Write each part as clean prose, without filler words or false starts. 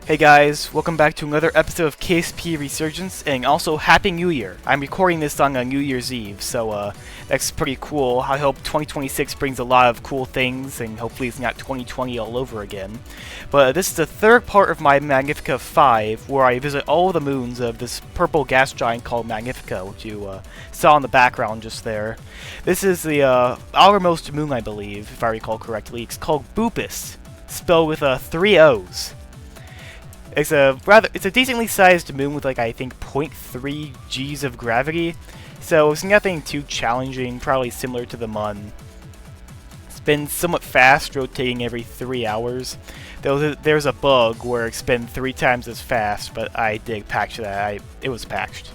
Hey guys, welcome back to another episode of KSP Resurgence, and also Happy New Year! I'm recording this on New Year's Eve, so that's pretty cool. I hope 2026 brings a lot of cool things, and hopefully it's not 2020 all over again. But this is the third part of my Magnifica V, where I visit all of the moons of this purple gas giant called Magnifica, which you saw in the background just there. This is the outermost moon, I believe, if I recall correctly. It's called Boopus, spelled with 3 O's. It's a decently sized moon with like I think 0.3 G's of gravity, so it's nothing too challenging, probably similar to the Mun. It spins somewhat fast, rotating every 3 hours. Though there's a bug where it spins 3 times as fast, but I did patch that. It was patched.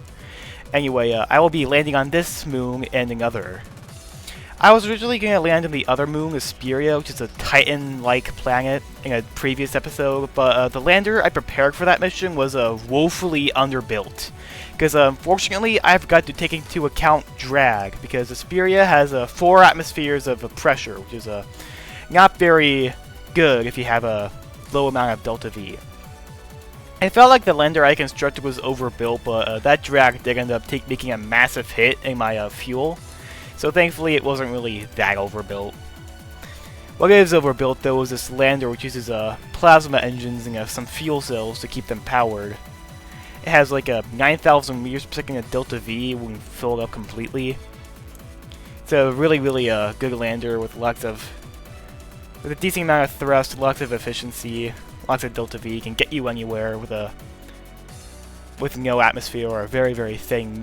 Anyway, I will be landing on this moon and another. I was originally going to land on the other moon, Asperia, which is a Titan-like planet, in a previous episode, but the lander I prepared for that mission was woefully underbuilt. Because unfortunately, I forgot to take into account drag, because Asperia has 4 atmospheres of pressure, which is not very good if you have a low amount of delta V. It felt like the lander I constructed was overbuilt, but that drag did end up making a massive hit in my fuel. So thankfully it wasn't really that overbuilt. What is overbuilt though is this lander, which uses plasma engines and some fuel cells to keep them powered. It has like a 9,000 meters per second of delta V when filled up completely. It's a really good lander with with a decent amount of thrust, lots of efficiency, lots of delta V. Can get you anywhere with no atmosphere or a very thin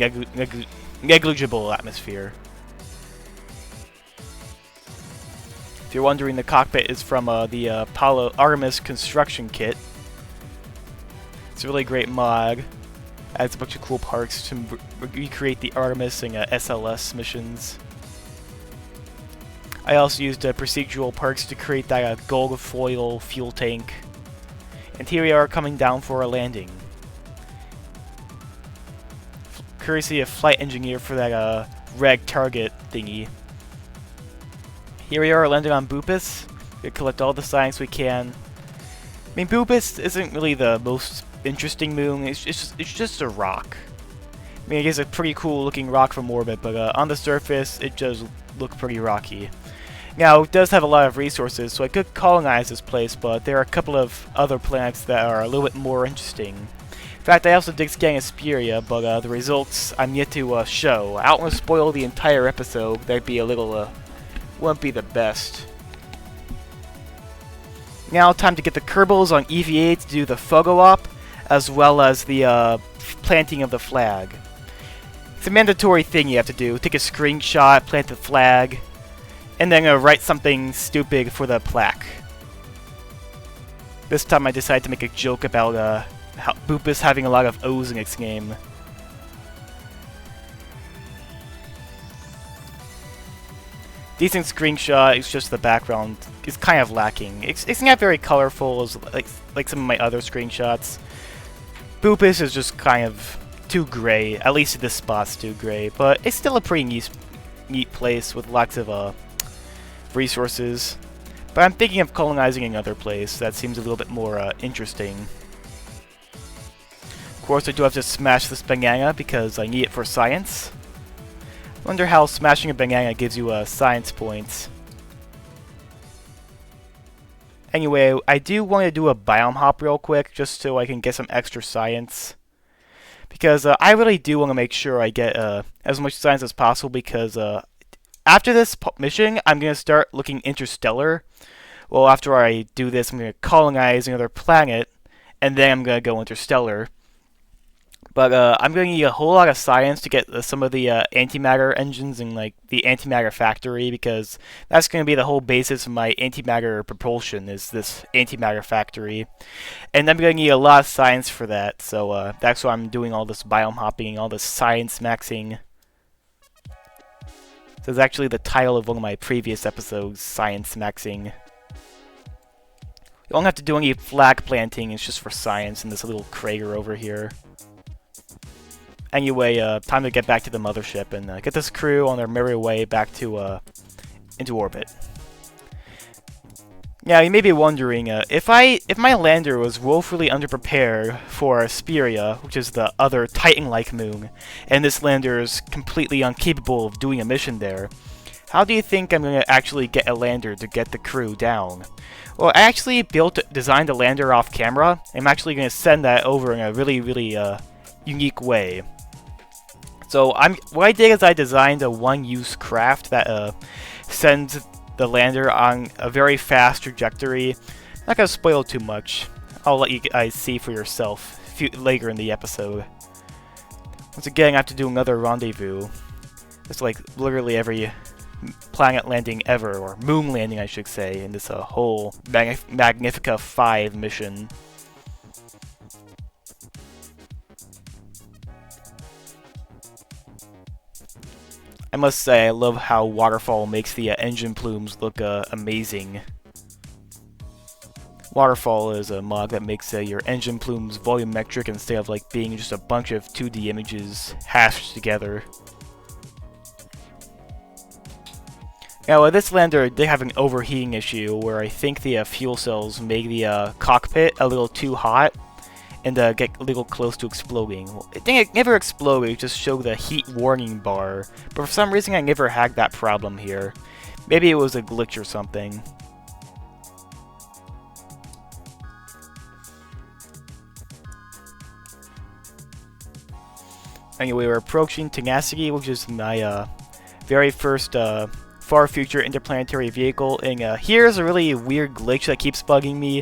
negligible atmosphere. If you're wondering, the cockpit is from the Apollo Artemis construction kit. It's a really great mod. Adds a bunch of cool parts to recreate the Artemis and SLS missions. I also used procedural parts to create that gold foil fuel tank. And here we are coming down for a landing. Courtesy of flight engineer for that reg target thingy. Here we are landing on Boopus. We collect all the science we can. I mean, Boopus isn't really the most interesting moon. It's just a rock. I mean, it is a pretty cool looking rock from orbit, but on the surface, it does look pretty rocky. Now, it does have a lot of resources, so I could colonize this place, but there are a couple of other planets that are a little bit more interesting. In fact, I also did scan Asperia, but the results I'm yet to show. I don't want to spoil the entire episode. That'd be a little won't be the best. Now, time to get the Kerbals on EVA to do the photo op, as well as the planting of the flag. It's a mandatory thing you have to do. Take a screenshot, plant the flag, and then write something stupid for the plaque. This time I decided to make a joke about how Boopus having a lot of O's in its name. Decent screenshot. It's just the background is kind of lacking. It's not very colorful as like some of my other screenshots. Boopus is just kind of too gray. At least this spot's too gray, but it's still a pretty neat place with lots of resources. But I'm thinking of colonizing another place that seems a little bit more interesting. Of course, I do have to smash this banana because I need it for science. Wonder how smashing a banana gives you science points. Anyway, I do want to do a biome hop real quick, just so I can get some extra science. Because I really do want to make sure I get as much science as possible, because after this mission, I'm going to start looking interstellar. Well, after I do this, I'm going to colonize another planet, and then I'm going to go interstellar. But I'm going to need a whole lot of science to get some of the antimatter engines and like the antimatter factory, because that's going to be the whole basis of my antimatter propulsion, is this antimatter factory. And I'm going to need a lot of science for that, so that's why I'm doing all this biome hopping, all this science maxing. This is actually the title of one of my previous episodes, Science Maxing. You don't have to do any flag planting, it's just for science in this little crater over here. Anyway, time to get back to the mothership and get this crew on their merry way back to into orbit. Now, you may be wondering, if my lander was woefully underprepared for Asperia, which is the other Titan-like moon, and this lander is completely incapable of doing a mission there, how do you think I'm going to actually get a lander to get the crew down? Well, I actually designed a lander off camera. I'm actually going to send that over in a really unique way. So what I did is I designed a one-use craft that sends the lander on a very fast trajectory. I'm not going to spoil too much. I'll let you guys see for yourself later in the episode. Once again, I have to do another rendezvous. It's like literally every planet landing ever, or moon landing I should say, in this whole Magnifica V mission. I must say, I love how Waterfall makes the engine plumes look amazing. Waterfall is a mod that makes your engine plumes volumetric instead of like being just a bunch of 2D images hashed together. Now, this lander did have an overheating issue where I think the fuel cells made the cockpit a little too hot and get a little close to exploding. I think it never exploded, it just showed the heat warning bar, but for some reason I never had that problem here. Maybe it was a glitch or something. Anyway, we're approaching Tenacity, which is my very first far future interplanetary vehicle, and here's a really weird glitch that keeps bugging me.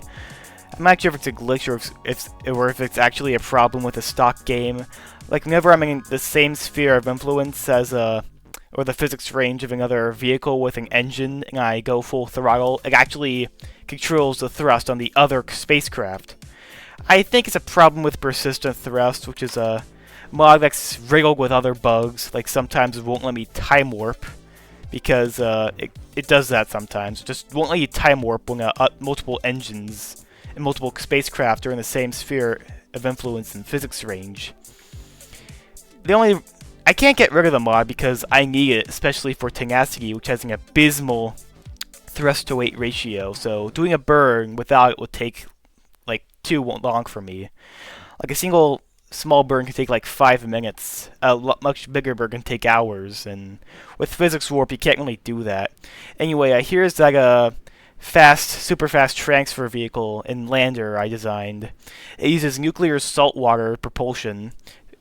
I'm not sure if it's a glitch or if it's actually a problem with the stock game. Like, whenever I'm in the same sphere of influence as or the physics range of another vehicle with an engine, and I go full throttle, it actually controls the thrust on the other spacecraft. I think it's a problem with persistent thrust, which is a mod that's riddled with other bugs. Like, sometimes it won't let me time warp, because it does that sometimes. It just won't let you time warp when multiple engines and multiple spacecraft are in the same sphere of influence and physics range. I can't get rid of the mod because I need it, especially for Tenacity, which has an abysmal thrust to weight ratio, so doing a burn without it would take like too long for me. Like a single small burn can take like 5 minutes, a much bigger burn can take hours, and with physics warp you can't really do that. Anyway, here's that super fast transfer vehicle and lander I designed. It uses nuclear saltwater propulsion.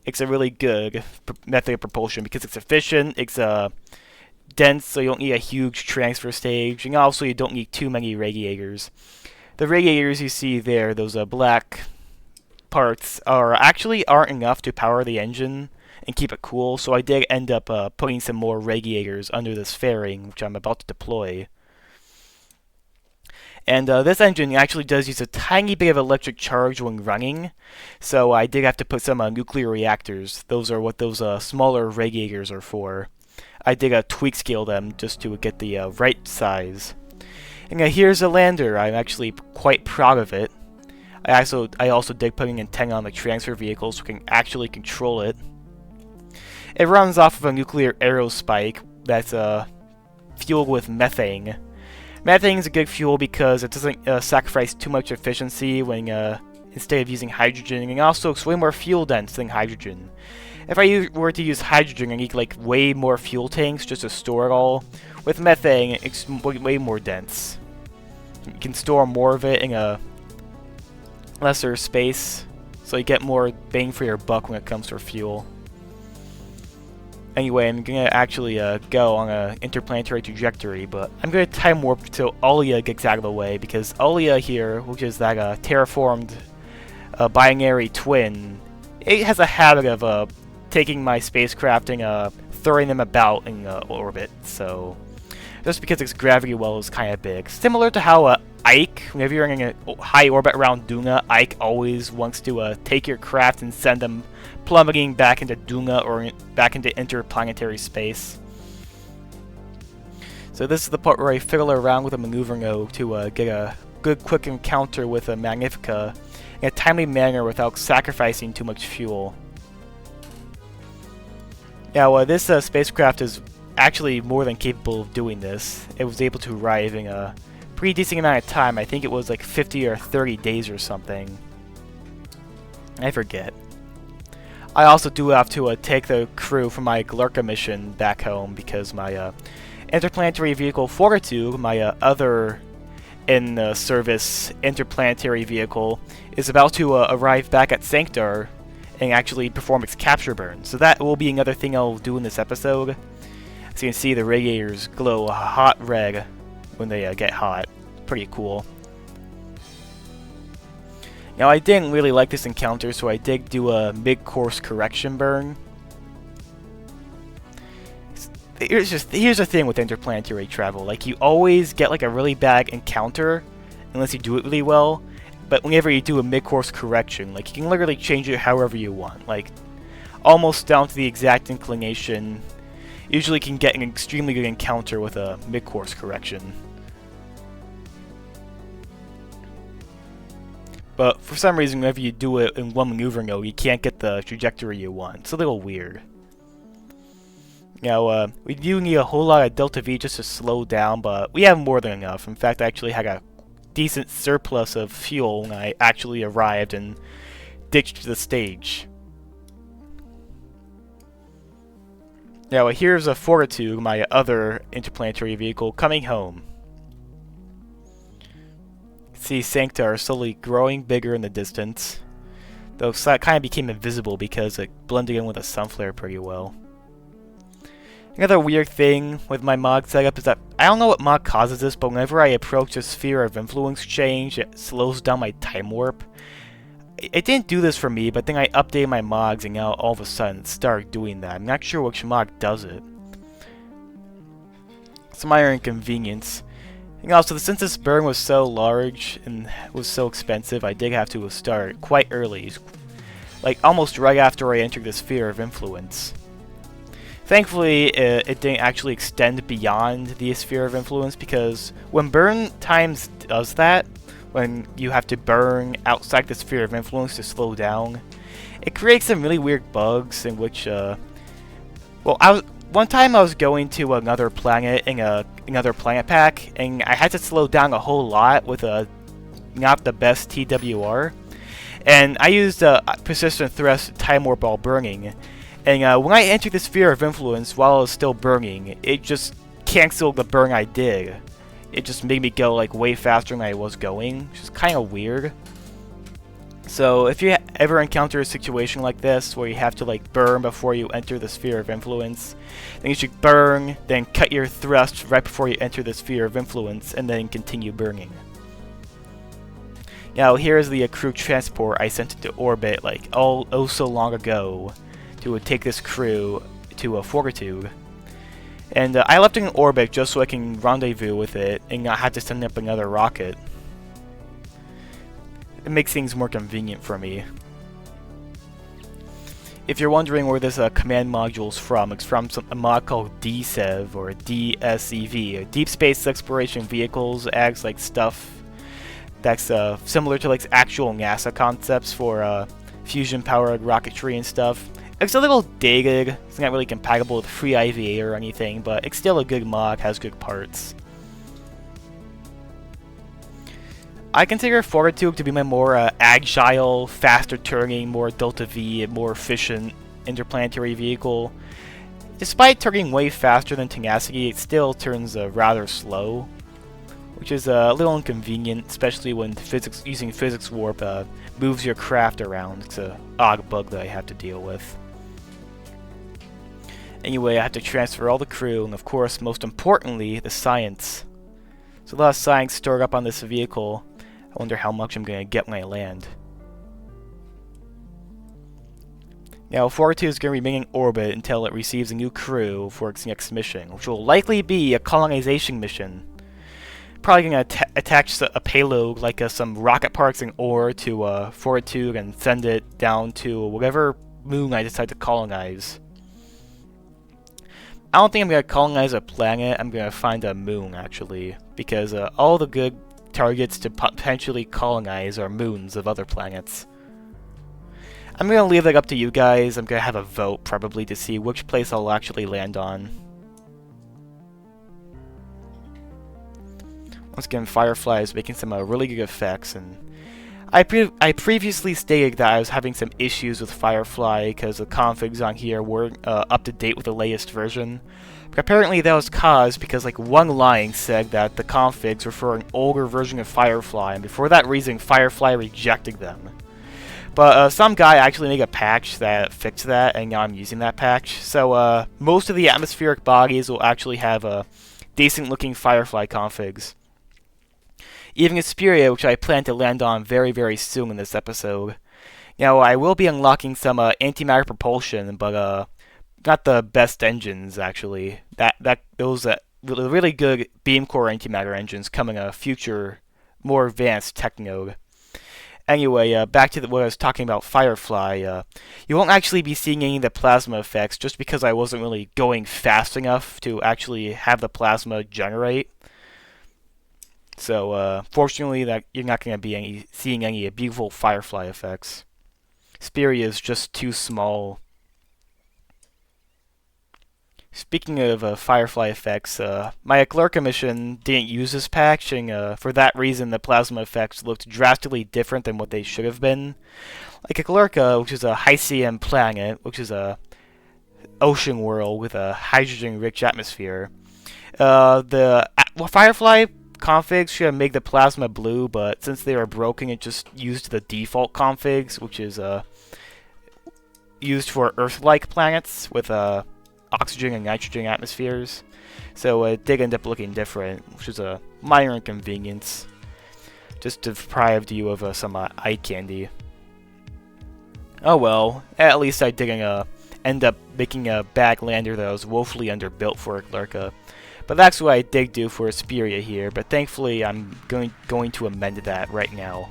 It's a really good method of propulsion because it's efficient, it's dense, so you don't need a huge transfer stage, and also you don't need too many radiators. The radiators you see there, those black parts, aren't enough to power the engine and keep it cool, so I did end up putting some more radiators under this fairing, which I'm about to deploy. And this engine actually does use a tiny bit of electric charge when running, so I did have to put some nuclear reactors. Those are what those smaller radiators are for. I did tweak scale them just to get the right size. And here's a lander. I'm actually quite proud of it. I also did put an antenna on the transfer vehicle so we can actually control it. It runs off of a nuclear aerospike that's fueled with methane. Methane is a good fuel because it doesn't sacrifice too much efficiency when instead of using hydrogen, and also it's way more fuel dense than hydrogen. If I were to use hydrogen, I need like way more fuel tanks just to store it all. With methane, it's way more dense. You can store more of it in a lesser space, so you get more bang for your buck when it comes to fuel. Anyway, I'm gonna actually go on an interplanetary trajectory, but I'm gonna time warp till Alia gets out of the way, because Alia here, which is that terraformed binary twin, it has a habit of taking my spacecraft and throwing them about in orbit, so just because its gravity well is kind of big. Similar to how Ike, whenever you're in a high orbit around Dunga, Ike always wants to take your craft and send them plummeting back into Dunga or back into interplanetary space. So this is the part where I fiddle around with a maneuver node to get a good quick encounter with a Magnifica in a timely manner without sacrificing too much fuel. Now this spacecraft is actually more than capable of doing this. It was able to arrive in pretty decent amount of time. I think it was like 50 or 30 days or something. I forget. I also do have to take the crew from my Glarka mission back home because my interplanetary vehicle Fortitude, my other in-service interplanetary vehicle, is about to arrive back at Sanctar and actually perform its capture burn. So that will be another thing I'll do in this episode. As you can see, the radiators glow a hot red when they get hot. Pretty cool. Now, I didn't really like this encounter, so I did do a mid-course correction burn. Here's the thing with interplanetary travel. Like, you always get like a really bad encounter unless you do it really well. But whenever you do a mid-course correction, like, you can literally change it however you want. Like, almost down to the exact inclination. Usually can get an extremely good encounter with a mid-course correction. But for some reason, whenever you do it in one maneuver node, you can't get the trajectory you want. It's a little weird. Now, we do need a whole lot of Delta V just to slow down, but we have more than enough. In fact, I actually had a decent surplus of fuel when I actually arrived and ditched the stage. Now, here's a Fortitude, my other interplanetary vehicle, coming home. See Sanctar slowly growing bigger in the distance, though it kind of became invisible because it blended in with the sun flare pretty well. Another weird thing with my mod setup is that I don't know what mod causes this, but whenever I approach a sphere of influence change, it slows down my time warp. It didn't do this for me, but then I updated my mods and now all of a sudden it started doing that. I'm not sure which mod does it. It's a minor inconvenience. And also, since this burn was so large and was so expensive, I did have to start quite early. Like, almost right after I entered the sphere of influence. Thankfully, it didn't actually extend beyond the sphere of influence, because when burn times does that, when you have to burn outside the sphere of influence to slow down, it creates some really weird bugs in which, one time I was going to another planet in another planet pack, and I had to slow down a whole lot with not the best TWR, and I used persistent thrust time warp while burning, and when I entered the sphere of influence while I was still burning, it just canceled the burn I did. It just made me go like way faster than I was going, which is kind of weird. So if you ever encounter a situation like this where you have to like burn before you enter the sphere of influence, then you should burn, then cut your thrust right before you enter the sphere of influence, and then continue burning. Now here's the crew transport I sent into orbit like oh so long ago to take this crew to a Fortitude. And I left it in orbit just so I can rendezvous with it and not have to send up another rocket. It makes things more convenient for me. If you're wondering where this command module is from, it's from a mod called DSEV, or DSEV. Deep Space Exploration Vehicles. Acts like stuff that's similar to like actual NASA concepts for fusion-powered rocketry and stuff. It's a little dated, it's not really compatible with Free IVA or anything, but it's still a good mod, has good parts. I consider Fortitude to be my more agile, faster turning, more Delta V, and more efficient interplanetary vehicle. Despite turning way faster than Tenacity, it still turns rather slow, which is a little inconvenient, especially when using physics warp moves your craft around. It's an odd bug that I have to deal with. Anyway, I have to transfer all the crew, and of course, most importantly, the science. So a lot of science stored up on this vehicle. I wonder how much I'm going to get when I land. Now, Fortitude is going to remain in orbit until it receives a new crew for its next mission, which will likely be a colonization mission. Probably going to attach a payload, like some rocket parts and ore, to Fortitude and send it down to whatever moon I decide to colonize. I don't think I'm going to colonize a planet, I'm going to find a moon, actually, because all the good targets to potentially colonize are moons of other planets. I'm going to leave that up to you guys. I'm going to have a vote, probably, to see which place I'll actually land on. Once again, Firefly is making some really good effects, and I previously stated that I was having some issues with Firefly because the configs on here weren't up to date with the latest version. But apparently that was caused because like one line said that the configs were for an older version of Firefly, and before that reason Firefly rejected them. But some guy actually made a patch that fixed that, and now I'm using that patch. So most of the atmospheric bodies will actually have decent looking Firefly configs. Even Asperia, which I plan to land on very, very soon in this episode. Now, I will be unlocking some antimatter propulsion, but not the best engines, actually. Those really good beam core antimatter engines come in a future, more advanced tech node. Anyway, back to what I was talking about Firefly. You won't actually be seeing any of the plasma effects just because I wasn't really going fast enough to actually have the plasma generate. So, fortunately, that you're not going to be seeing any beautiful Firefly effects. Asperia is just too small. Speaking of Firefly effects, my Eclerca mission didn't use this patch, and for that reason the plasma effects looked drastically different than what they should have been. Like Eclerca, which is a Hycean planet, which is a ocean world with a hydrogen-rich atmosphere. Firefly configs should have made the plasma blue, but since they were broken, it just used the default configs, which is used for Earth-like planets with oxygen and nitrogen atmospheres. So it did end up looking different, which is a minor inconvenience. Just deprived you of some eye candy. Oh well, at least I didn't end up making a bad lander that was woefully underbuilt for Eclerca. But that's what I did do for Asperia here, but thankfully I'm going to amend that right now.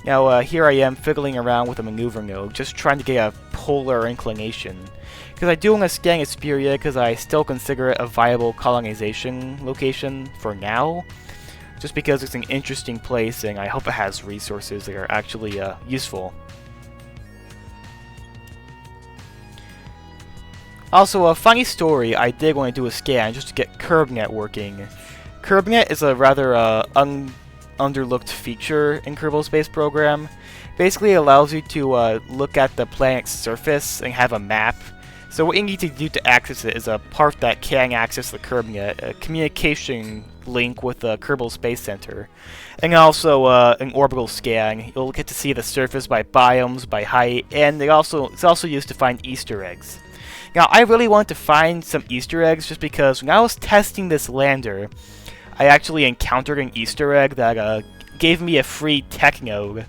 Now here I am fiddling around with a maneuver node, just trying to get a polar inclination. Because I do want to scan Asperia because I still consider it a viable colonization location for now. Just because it's an interesting place and I hope it has resources that are actually useful. Also, a funny story, I did want to do a scan just to get KerbNet working. KerbNet is a rather underlooked feature in Kerbal Space Program. Basically, it allows you to look at the planet's surface and have a map. So what you need to do to access it is a part that can access the KerbNet, a communication link with the Kerbal Space Center. And also an orbital scan. You'll get to see the surface by biomes, by height, and it's also used to find Easter eggs. Now, I really wanted to find some Easter eggs just because when I was testing this lander, I actually encountered an Easter egg that gave me a free tech node,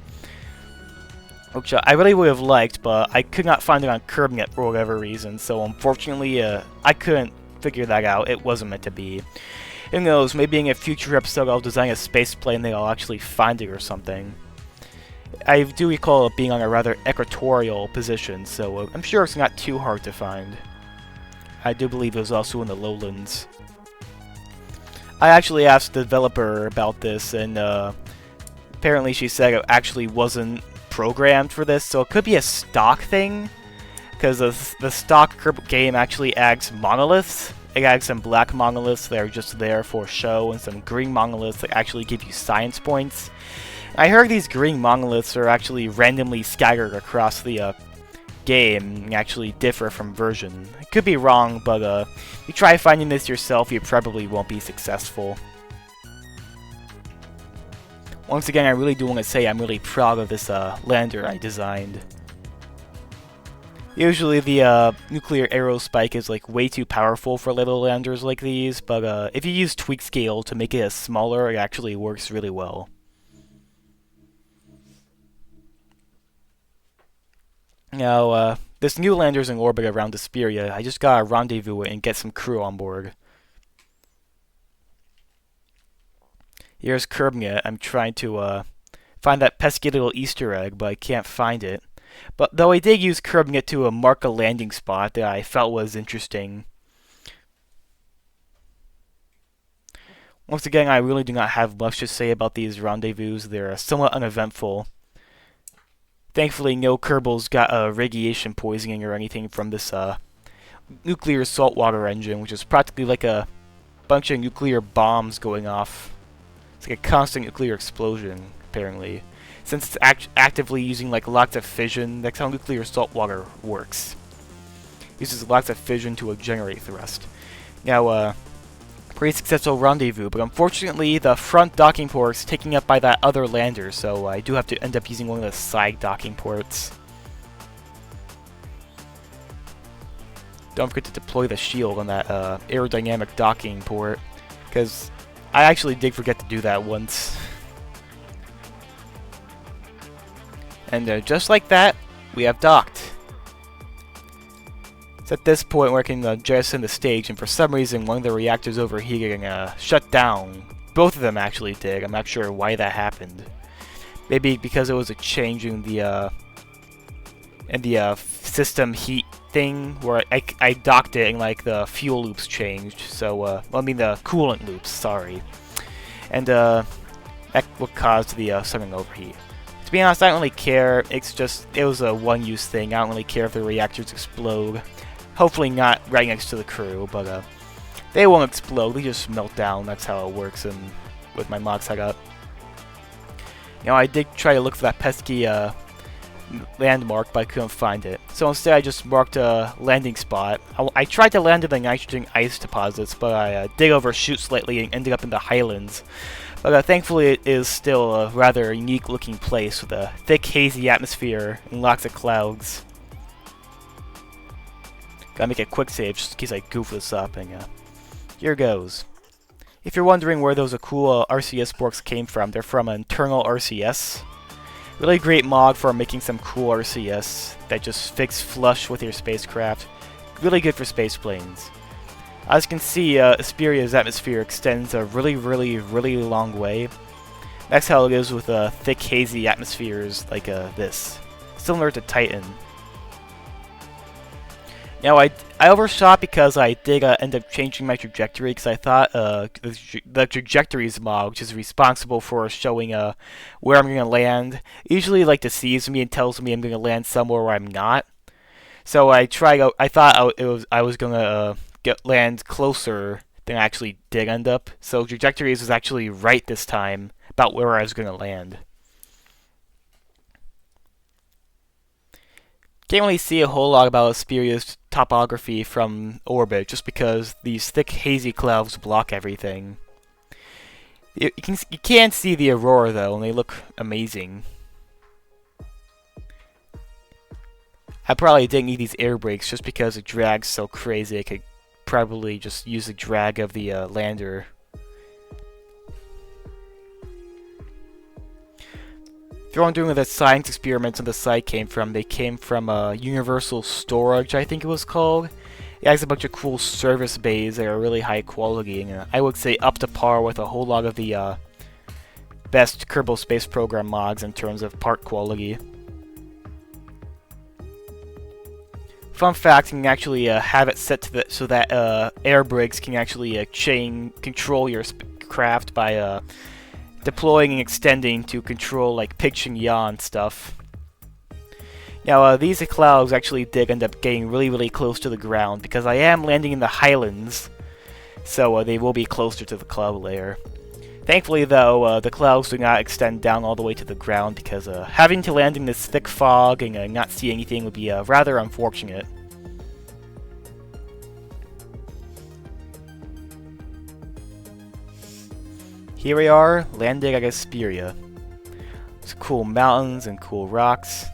which I really would have liked, but I could not find it on KerbNet for whatever reason, so unfortunately I couldn't figure that out. It wasn't meant to be. Who knows, maybe in a future episode I'll design a space plane that I'll actually find it or something. I do recall it being on a rather equatorial position, so I'm sure it's not too hard to find. I do believe it was also in the lowlands. I actually asked the developer about this, and apparently she said it actually wasn't programmed for this, so it could be a stock thing, because the stock Kerbal game actually adds monoliths. It adds some black monoliths that are just there for show, and some green monoliths that actually give you science points. I heard these green monoliths are actually randomly scattered across the game and actually differ from version. I could be wrong, but if you try finding this yourself, you probably won't be successful. Once again, I really do want to say I'm really proud of this lander I designed. Usually the nuclear aerospike is like way too powerful for little landers like these, but if you use tweak scale to make it smaller, it actually works really well. Now, this new lander's in orbit around Asperia. I just gotta rendezvous it and get some crew on board. Here's KerbNet. I'm trying to find that pesky little Easter egg, but I can't find it. But though I did use KerbNet to mark a landing spot that I felt was interesting. Once again, I really do not have much to say about these rendezvous. They're somewhat uneventful. Thankfully, no Kerbals got radiation poisoning or anything from this nuclear saltwater engine, which is practically like a bunch of nuclear bombs going off. It's like a constant nuclear explosion, apparently. Since it's actively using like lots of fission, that's how nuclear saltwater works. It uses lots of fission to generate thrust. Now, pretty successful rendezvous, but unfortunately the front docking port is taken up by that other lander, so I do have to end up using one of the side docking ports. Don't forget to deploy the shield on that aerodynamic docking port, because I actually did forget to do that once. And just like that, we have docked. It's at this point where I can jettison the stage, and for some reason one of the reactors overheated and shut down. Both of them actually did. I'm not sure why that happened. Maybe because it was a change in the system heat thing, where I docked it and like the fuel loops changed. So I mean the coolant loops. Sorry, and that what caused the sudden overheat. To be honest, I don't really care. It was a one-use thing. I don't really care if the reactors explode. Hopefully not right next to the crew, but they won't explode. They just melt down. That's how it works with my mod setup. You know, I did try to look for that pesky landmark, but I couldn't find it. So instead, I just marked a landing spot. I tried to land in the nitrogen ice deposits, but I did overshoot slightly and ended up in the highlands. But thankfully, it is still a rather unique-looking place with a thick, hazy atmosphere and lots of clouds. Gotta make a quick save just in case I goof this up, and here goes. If you're wondering where those cool RCS borks came from, they're from an internal RCS. Really great mod for making some cool RCS that just fits flush with your spacecraft. Really good for space planes. As you can see, Asperia's atmosphere extends a really long way. That's how it is with thick, hazy atmospheres like this. Similar to Titan. Now, I overshot because I did end up changing my trajectory, because I thought the trajectories mod, which is responsible for showing where I'm going to land, usually like deceives me and tells me I'm going to land somewhere where I'm not. So I thought I was going to land closer than I actually did end up. So trajectories was actually right this time about where I was going to land. Can't really see a whole lot about Asperia's topography from orbit, just because these thick hazy clouds block everything. You can see the aurora though, and they look amazing. I probably didn't need these air brakes just because the drag's so crazy. I could probably just use the drag of the lander. If you're wondering where the science experiments on the site came from, they came from Universal Storage, I think it was called. It has a bunch of cool service bays that are really high quality, and I would say up to par with a whole lot of the best Kerbal Space Program mods in terms of part quality. Fun fact, you can actually have it set to so that air brakes can actually control your craft by deploying and extending to control like pitch and yaw and stuff. Now these clouds actually did end up getting really close to the ground, because I am landing in the highlands, so they will be closer to the cloud layer. Thankfully though, the clouds do not extend down all the way to the ground, because having to land in this thick fog and not see anything would be rather unfortunate. Here we are, landing at Asperia. There's cool mountains and cool rocks.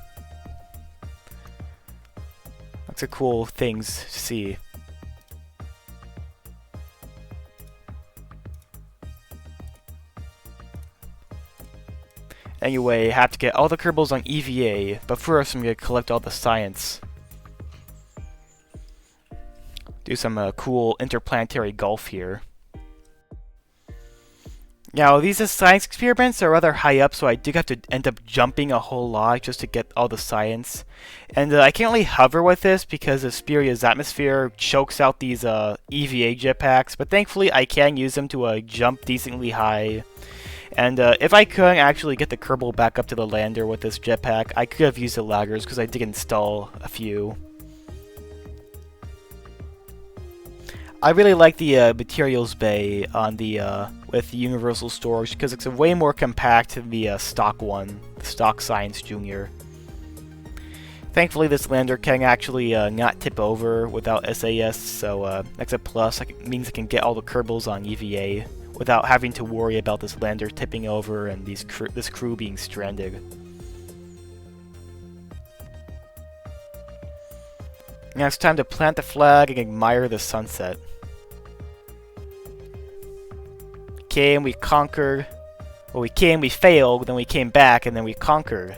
Lots of cool things to see. Anyway, I have to get all the Kerbals on EVA, but first I'm going to collect all the science. Do some cool interplanetary golf here. Now, these science experiments are rather high up, so I did have to end up jumping a whole lot just to get all the science. And I can't really hover with this because Asperia's atmosphere chokes out these EVA jetpacks, but thankfully I can use them to jump decently high. And if I couldn't actually get the Kerbal back up to the lander with this jetpack, I could have used the ladders because I did install a few. I really like the materials bay on the with the universal storage because it's way more compact than the stock one, the stock Science Junior. Thankfully, this lander can actually not tip over without SAS, so that's a plus. It means I can get all the Kerbals on EVA without having to worry about this lander tipping over and this crew being stranded. Now it's time to plant the flag and admire the sunset. Came, we conquered. Well, we came, we failed, then we came back, and then we conquered.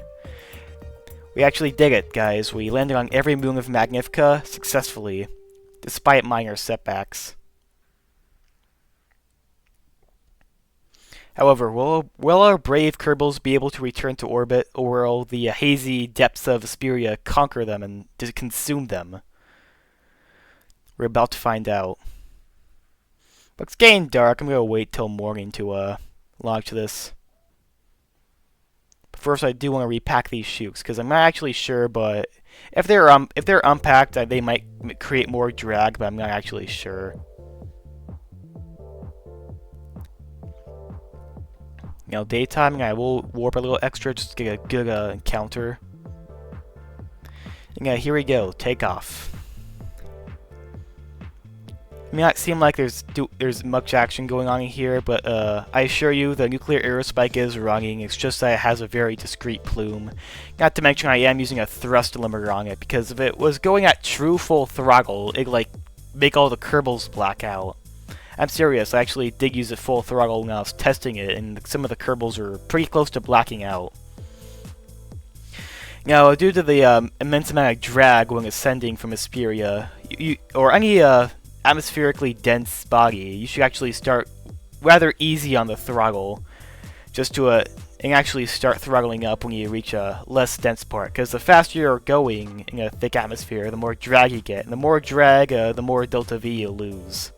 We actually did it, guys. We landed on every moon of Magnifica successfully, despite minor setbacks. However, will our brave Kerbals be able to return to orbit, or will the hazy depths of Asperia conquer them and consume them? We're about to find out. But it's getting dark. I'm gonna wait till morning to launch this. But first, I do want to repack these chutes because I'm not actually sure. But if they're unpacked, they might create more drag. But I'm not actually sure. You know, daytime, I will warp a little extra just to get a good encounter. And here we go. Take off. It may not seem like there's much action going on in here, but I assure you the nuclear aerospike is running. It's just that it has a very discreet plume. Not to mention I am using a thrust limiter on it, because if it was going at true full throttle, it'd like make all the Kerbals black out. I'm serious, I actually did use it full throttle when I was testing it, and some of the Kerbals are pretty close to blacking out. Now, due to the immense amount of drag when ascending from Asperia, or any atmospherically dense body, you should actually start rather easy on the throttle, just to and actually start throttling up when you reach a less dense part, because the faster you're going in a thick atmosphere, the more drag you get, and the more drag, the more delta V you lose.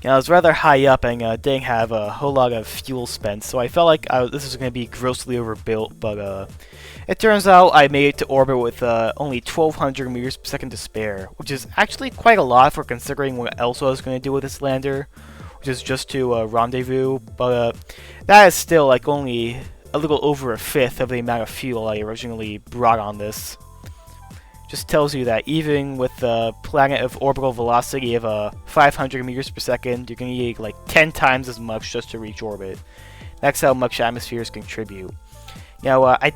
I was rather high up and didn't have a whole lot of fuel spent, so I felt like this was going to be grossly overbuilt, but it turns out I made it to orbit with only 1,200 meters per second to spare, which is actually quite a lot for considering what else I was going to do with this lander, which is just to rendezvous, but that is still like only a little over a fifth of the amount of fuel I originally brought on this. Just tells you that even with the planet of orbital velocity of 500 meters per second, you're going to need like 10 times as much just to reach orbit. That's how much atmospheres contribute. Now, I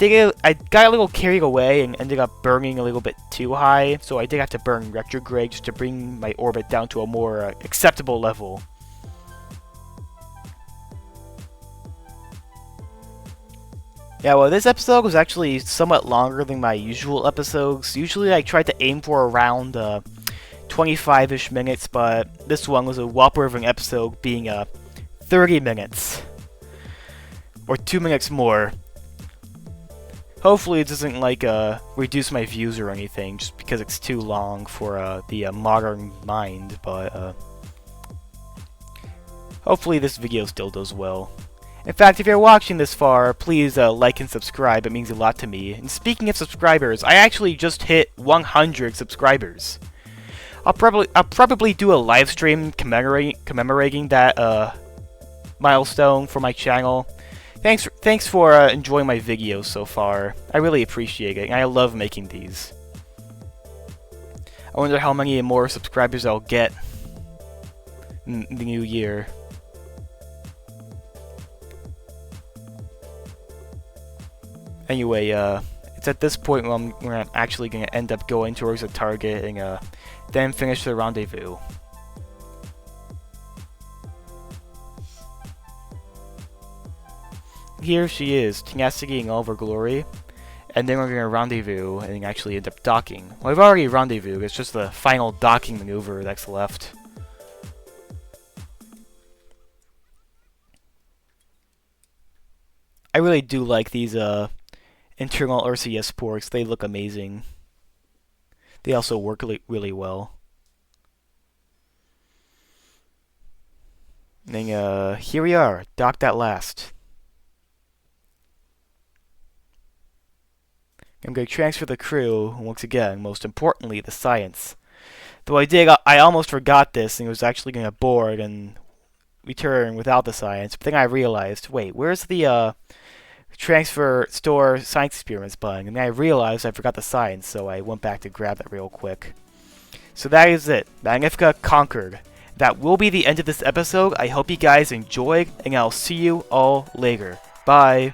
got a little carried away and ended up burning a little bit too high, so I did have to burn retrograde just to bring my orbit down to a more acceptable level. Yeah, well, this episode was actually somewhat longer than my usual episodes. Usually I try to aim for around 25-ish minutes, but this one was a whopper of an episode, being 30 minutes. Or 2 minutes more. Hopefully it doesn't, like, reduce my views or anything, just because it's too long for the modern mind, but hopefully this video still does well. In fact, if you're watching this far, please like and subscribe. It means a lot to me. And speaking of subscribers, I actually just hit 100 subscribers. I'll probably do a live stream commemorating that milestone for my channel. Thanks for enjoying my videos so far. I really appreciate it, and I love making these. I wonder how many more subscribers I'll get in the new year. Anyway, it's at this point where I'm actually going to end up going towards the target and then finish the rendezvous. Here she is, tenacity in all of her glory, and then we're going to rendezvous and actually end up docking. Well, I've already rendezvoused, it's just the final docking maneuver that's left. I really do like these internal RCS ports. They look amazing. They also work really well. And then, here we are, docked at last. I'm going to transfer the crew, and once again, most importantly, the science. Though I almost forgot this and was actually going to board and return without the science. But then I realized, wait, where's the transfer store science experiments button? And then I realized I forgot the science, so I went back to grab that real quick. So that is it. Magnifica conquered. That will be the end of this episode. I hope you guys enjoyed, and I'll see you all later. Bye.